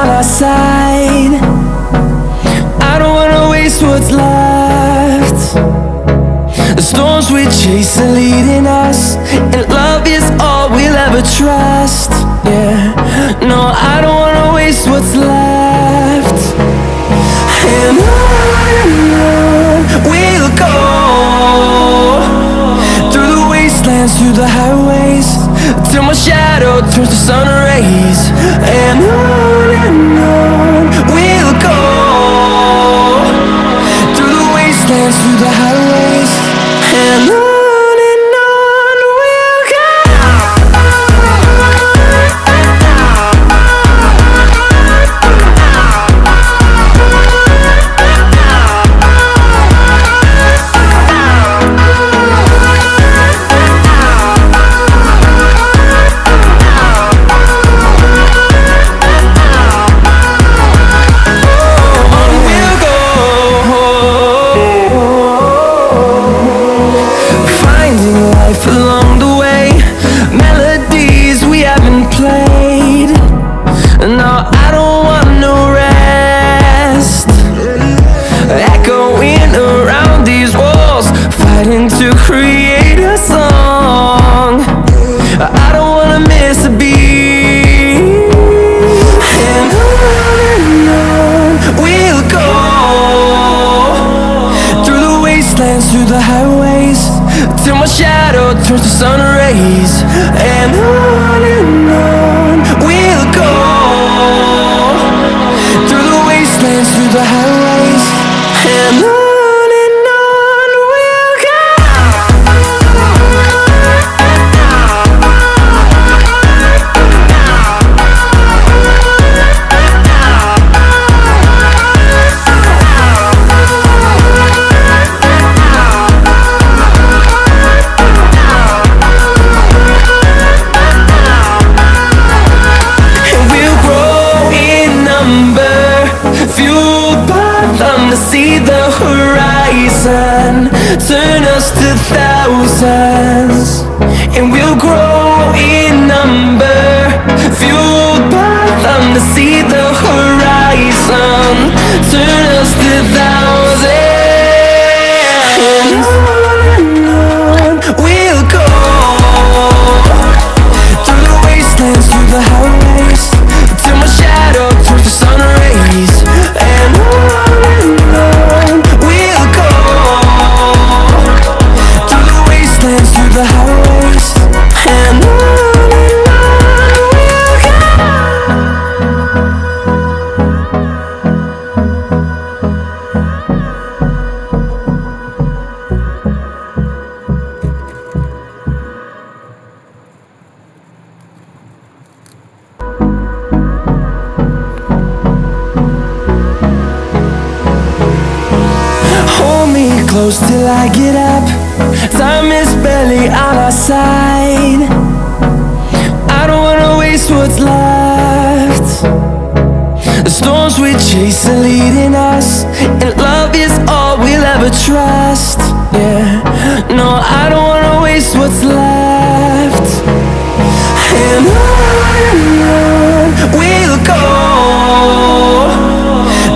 on our side. I don't wanna waste what's left. The storms we chase are leading us, and love is all we'll ever trust. Yeah, no, I don't wanna waste what's left. And on we'll go, through the wastelands, through the highways, till my shadow turns to sun rays. And on we'll go, through the wastelands, through the highways, and on we'll go. Along the way, melodies we haven't played. No, I don't want no rest. Echoing around these walls, fighting to create a song. I don't wanna miss a beat. And on we'll go, through the wastelands, through the highways, till my shadow turns to sun rays. And on we'll go, through the wastelands, through the highways, and on we'll go. See the horizon turn us to thousands, and we'll grow in number, fueled by them. To see the horizon turn us to thousands, and on we'll go, through the wastelands, through the highways, till my shadow turns to sun rays. And on we'll go, through the wastelands, through the highways, and on we'll go. Hold me close till I get up. Time is barely on our side. I don't wanna waste what's left. The storms we chase are leading us, and love is all we'll ever trust. Yeah, no, I don't wanna waste what's left. And on we'll go,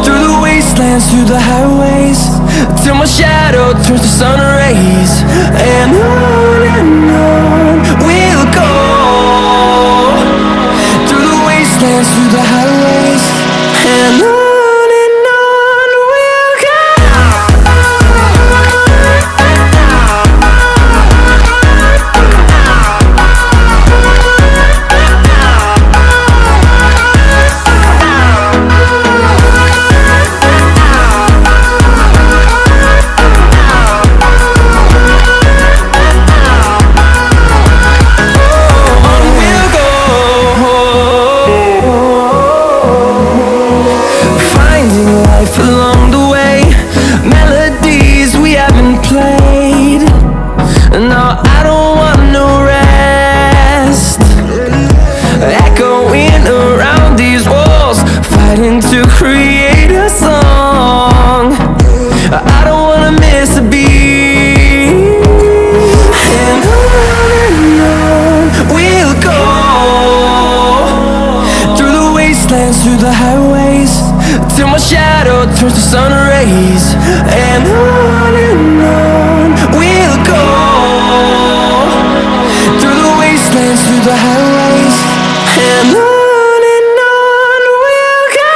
through the wastelands, through the highways, till my shadow turns to sun rays. And on we'll go, through the wastelands, through the highways, and on we'll go. Along the way, melodies we haven't played. No, I don't want no rest. Echoing around these walls, fighting to create a song. I don't wanna miss a beat. And on we'll go, through the wasteland, wastelands, through the highways, till my shadow turns to sun rays. And on we'll go, through the wastelands, through the highways, and on we'll go.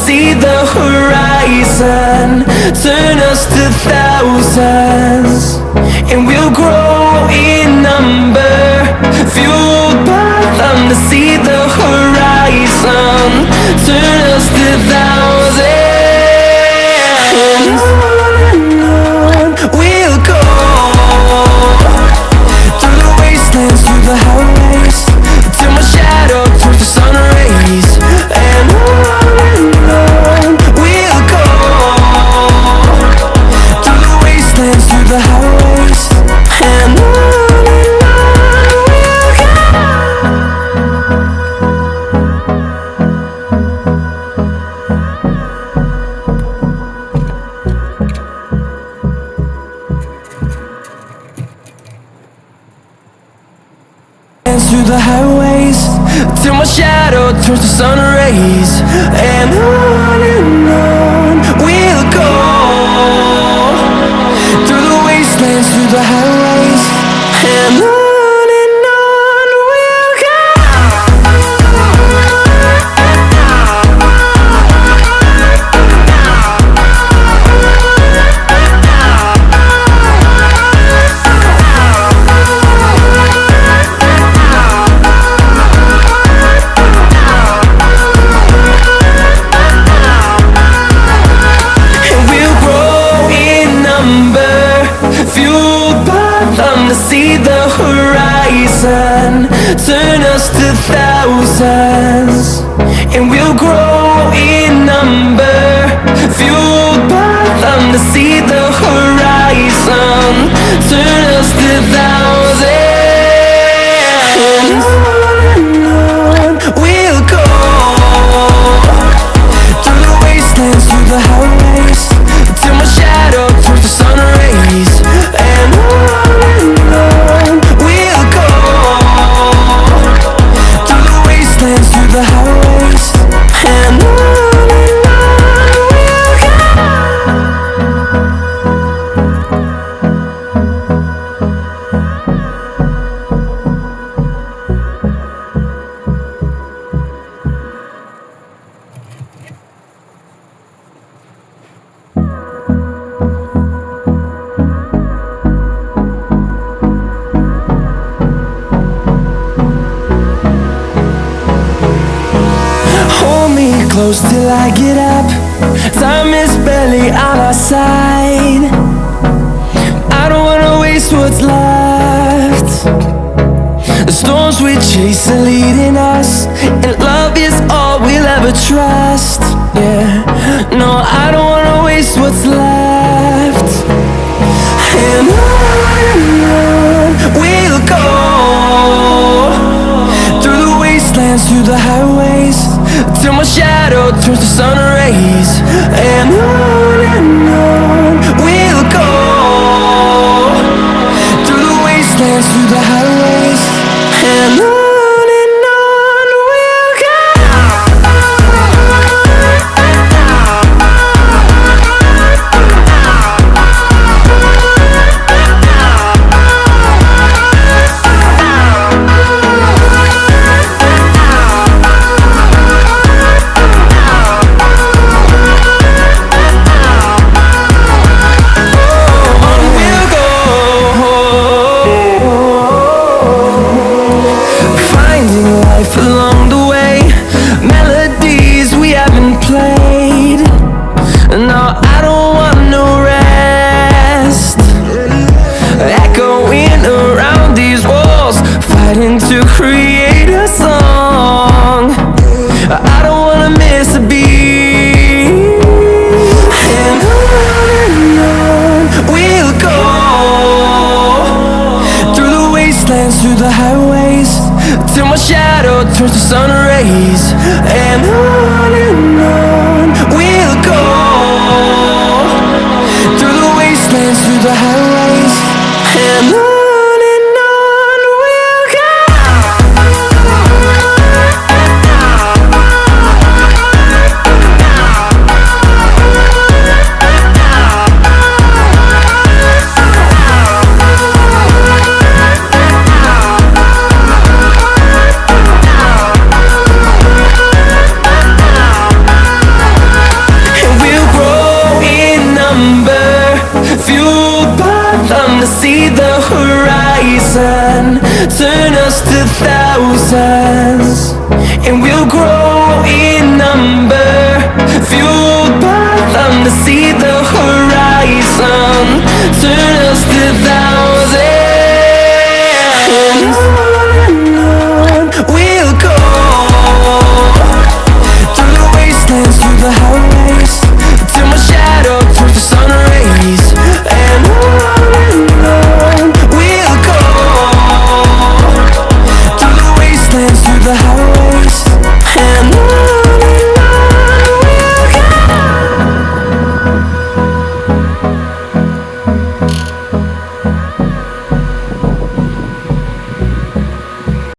See the horizon turn us to thousands, and we'll grow in number, fueled by them to see the horizon turn us to thousands. And on we'll go, through the wastelands, through the highways, till my shadow turns to sun rays. And on we'll go, through the wastelands, through the highways, and on we'll go. Through the highways, till my shadow turns to sun rays. And on we'll go, through the wastelands, through the highways, and on we'll go. To see the horizon turn us to thousands, and we'll grow in number, fueled by them to see the horizon turn us to thousands. And on we'll go, through the wastelands, through the highways, till my shadow turns to sun rays. And on we'll go, through the wastelands, through the highways, and on we'll go. Close till I get up, time is barely on our side. I don't wanna waste what's left. The storms we chase are leading us, and love is all we'll ever trust. Yeah, no, I don't wanna waste what's left. And on we'll go, through the wastelands, through the highways, till my shadow turns to sun rays. And on we'll go, through the wastelands, through the highways, and on we'll go. the highways, and on we'll go. And we'll grow in number, fueled by them to see the horizon, turn us to thousands. And we'll grow in number,